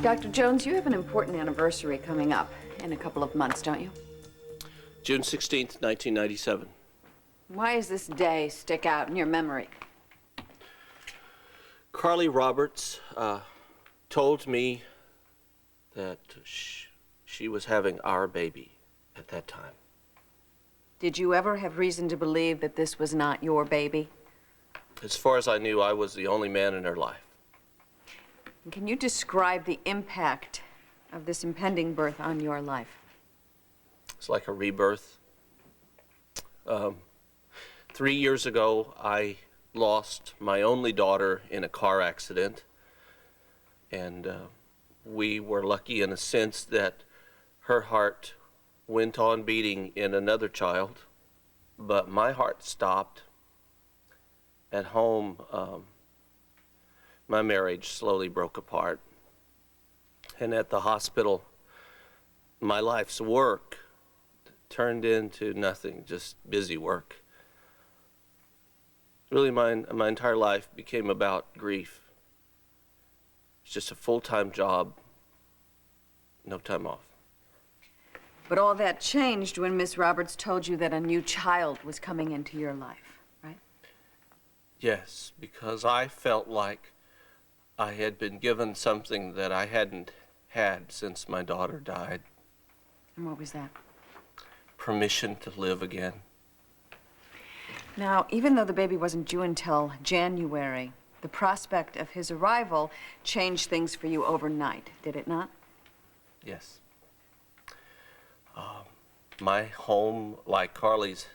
Dr. Jones, you have an important anniversary coming up in a couple of months, don't you? June 16th, 1997. Why does this day stick out in your memory? Carly Roberts told me that she was having our baby at that time. Did you ever have reason to believe that this was not your baby? As far as I knew, I was the only man in her life. Can you describe the impact of this impending birth on your life? It's like a rebirth. 3 years ago, I lost my only daughter in a car accident. And we were lucky in a sense that her heart went on beating in another child, but my heart stopped. At home, my marriage slowly broke apart. And at the hospital, my life's work turned into nothing, just busy work. Really, my entire life became about grief. It's just a full-time job, no time off. But all that changed when Miss Roberts told you that a new child was coming into your life, right? Yes, because I felt like I had been given something that I hadn't had since my daughter died. And what was that? Permission to live again. Now, even though the baby wasn't due until January, the prospect of his arrival changed things for you overnight, did it not? Yes. My home, like Carly's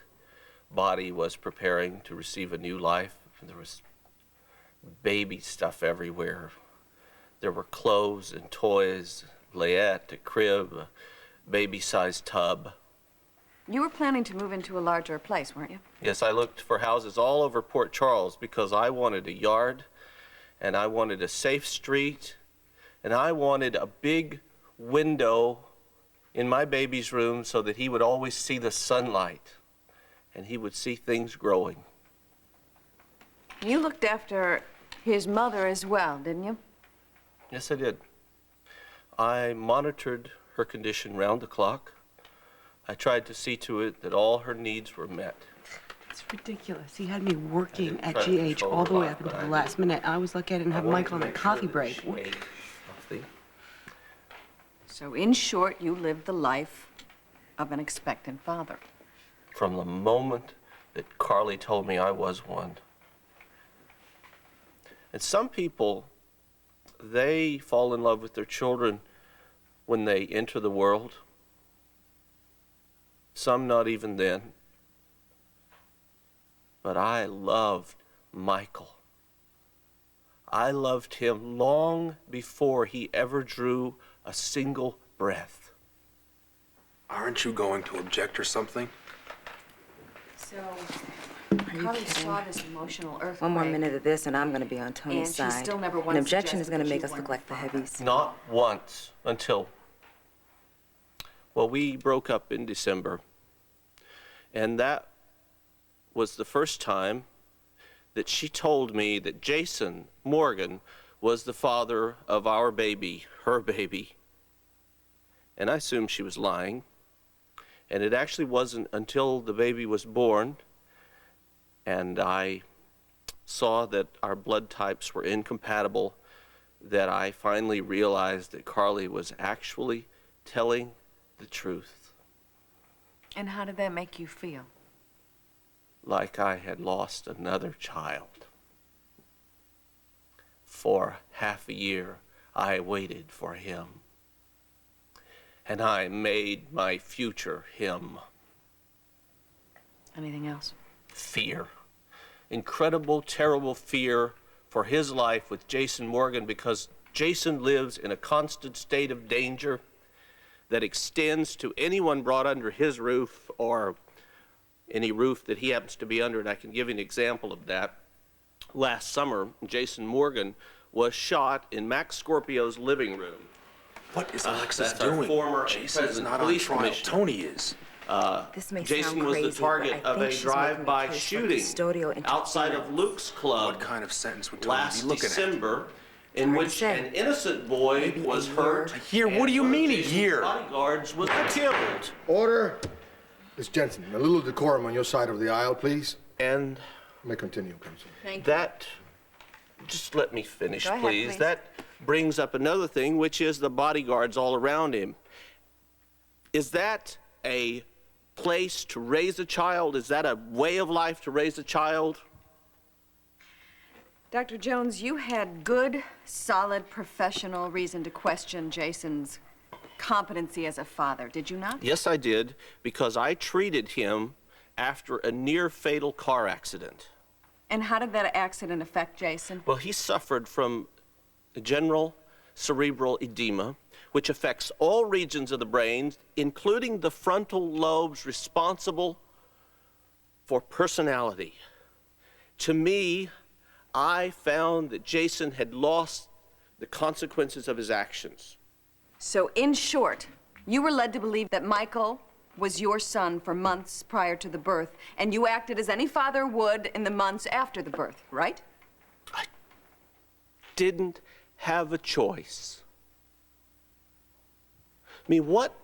body, was preparing to receive a new life. There was baby stuff everywhere. There were clothes and toys, layette, a crib, a baby-sized tub. You were planning to move into a larger place, weren't you? Yes, I looked for houses all over Port Charles because I wanted a yard, and I wanted a safe street, and I wanted a big window in my baby's room so that he would always see the sunlight, and he would see things growing. You looked after his mother as well, didn't you? Yes, I did. I monitored her condition round the clock. I tried to see to it that all her needs were met. It's ridiculous. He had me working at GH all the way up until the last minute. I was lucky I didn't have Mike on a coffee break. So, in short, you lived the life of an expectant father. From the moment that Carly told me I was one. And some people, they fall in love with their children when they enter the world. Some not even then. But I loved Michael. I loved him long before he ever drew a single breath. Aren't you going to object or something? So, Carly saw this emotional earthquake. One more minute of this and I'm going to be on Tony's and side. She still never An objection is going to make us look like the heavies. Not once until, well, we broke up in December. And that was the first time that she told me that Jason Morgan was the father of our baby, her baby. And I assumed she was lying. And it actually wasn't until the baby was born and I saw that our blood types were incompatible that I finally realized that Carly was actually telling the truth. And how did that make you feel? Like I had lost another child. For half a year, I waited for him. And I made my future him. Anything else? Fear. Incredible, terrible fear for his life with Jason Morgan, because Jason lives in a constant state of danger that extends to anyone brought under his roof or any roof that he happens to be under. And I can give you an example of that. Last summer, Jason Morgan was shot in Max Scorpio's living room. What is Alexis That's our doing? former Jason's not on police trial. commissioner. Tony is. This may Jason sound was crazy, the target but I of think a she's making drive-by case for shooting custodial outside of interference. Luke's Club What kind of sentence would Tony last be looking December, in hard to which say. an innocent boy was hurt. Year? What do you and one of mean a Jason's year? bodyguards was killed. Order. Miss Jensen, a little decorum on your side of the aisle, please. And You may continue, Counsel. Thank you. that, just let me finish, Go ahead, please. please. That brings up another thing, which is the bodyguards all around him. Is that a place to raise a child? Is that a way of life to raise a child? Dr. Jones, you had good, solid, professional reason to question Jason's competency as a father, did you not? Yes, I did, because I treated him after a near-fatal car accident. And how did that accident affect Jason? Well, he suffered from general cerebral edema, which affects all regions of the brain, including the frontal lobes responsible for personality. To me, I found that Jason had lost the consequences of his actions. So, in short, you were led to believe that Michael was your son for months prior to the birth, and you acted as any father would in the months after the birth, right? I didn't have a choice. I mean, what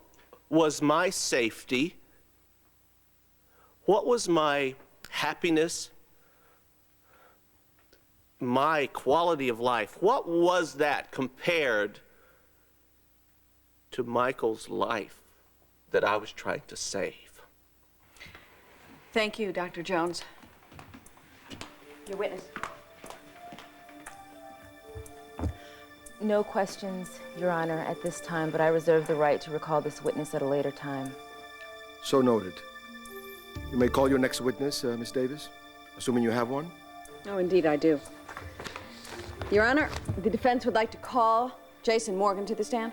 was my safety? What was my happiness? My quality of life? What was that compared to Michael's life that I was trying to save? Thank you, Dr. Jones. Your witness. No questions, Your Honor, at this time, but I reserve the right to recall this witness at a later time. So noted. You may call your next witness, Miss Davis, assuming you have one. Oh, indeed, I do. Your Honor, the defense would like to call Jason Morgan to the stand.